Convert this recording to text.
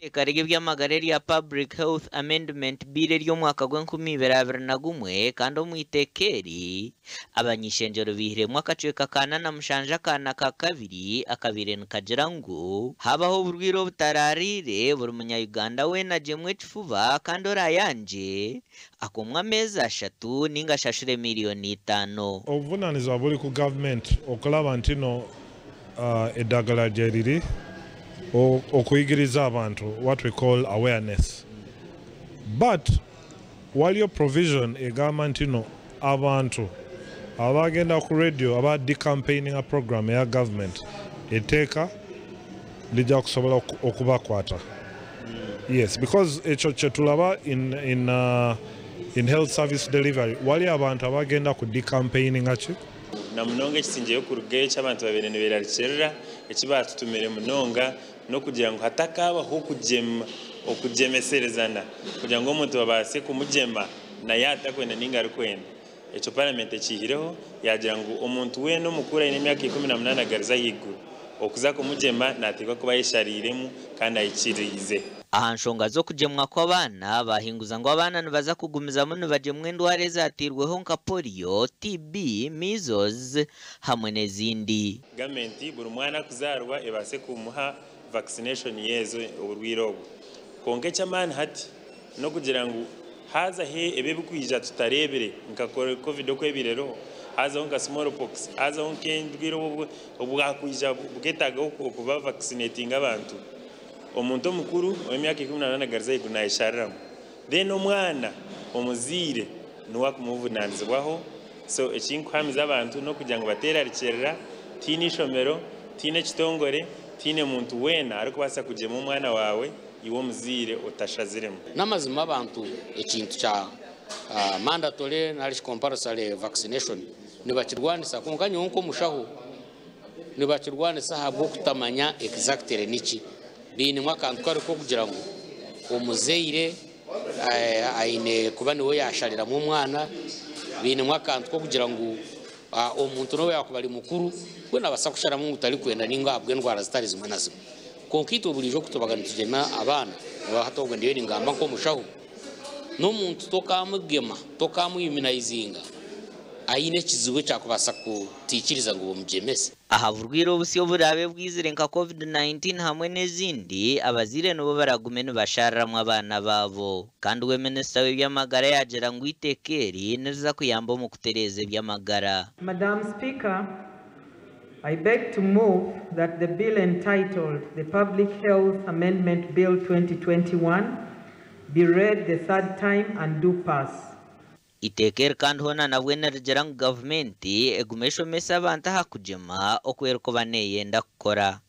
Ikarige by'amagara ya Public Health Amendment Bill ry'umwaka gw'2021 kandi omwitekeri abanyishenjero bihire mwaka cweka kana na mushanja kana ka kabiri akabire nkagira ngo habaho burwiro butararire buri munya Uganda we na jemwe kifuba kandi orayanje akomwa amezi 3 ninga shashure miliyoni 5 obuvunaniza buli ku government okulaba ntino edagala jeriri okuyigiriza abantu what we call awareness, but while your provision egamba ntino abantu abagenda ku radio aba decampaigning a program ya government eteka lija kusobola okubakwata. Yes, because echo chetulaba in health service delivery wali abantu abagenda ku decampaigning achi na munonga kisinje yo kuruge cy'abantu babere niberaricerera ekibatutumire munonga no kugira ngo hatakaba ho okujemeserezana kugira ngo umuntu babase kumujema na yatakwenda ninga rukwenda echo parliament ekihireho yagira ngo umuntu we no mukura ine myaka 18 agariza higuru okuza kumujema nategwa kuba yeshariremu kandi ayikirize. Aha nshonga zo kujemwa kw'abana bahinguza ngo abana nibaza kugumiza muno bajemwe ndware zatirweho nka polio, TB, measles hamwe n'ezindi. Government buri mwana kuzarwa ebase kumuha vaccination yezo urwiro konke cyamana hati no kugira ngo haza he ebe bikwija tutarebere nka covid okwebirero haza nka smallpox haza nka ndwiro obwakwija bugetaga okuba vaccinating abantu omuntu mukuru w'emyaka 18 agariza ikunayishariramu then omwana omuzire nuwa kumuvunanizwaho so ekinkwamiza abantu no kugira ngo bateraricerera tini shomero tine kitongore tine muntu wena ariko basa kujema umwana wawe iwo muzire utashaziremo namazima abantu ekintu cha mandatory na compulsory vaccination nibakirwanisa kunkanya nko mushaho nibakirwanisa habwo kutamanya exactly niki bini mwaka ntwari ko kugira ngo umuzeire aine kuba niwe yasharira mu mwana bini mwaka ntwo kugira ngo omuntu no yakubali mukuru we nabasa kushara mu utari kwenda ninga abwe ndwara zitari zimwe na zimwe konkito bulijo kutobagana tugema abana bahatobwe ndiwe ngamba ko mushaho no muntu tokamugema tokamuyiminizinga aine kiziwe cyakubasa kutikiriza ngo bumujemese. Aha burwiro busiyo burabe bwizire nka COVID-19 hamwe n'ezindi abazire no baragume nibashararamwe abana babo kandi we minister w'byamagara yagera ngo itekeri neza kuyamba mu kutereze by'amagara. Madam Speaker, I beg to move that the bill entitled the Public Health Amendment Bill 2021 be read the third time and do pass. Iteker kandi hona nabwe narigera ngo government egumesho mesa abantu hakujema okwerko baneyenda kukora.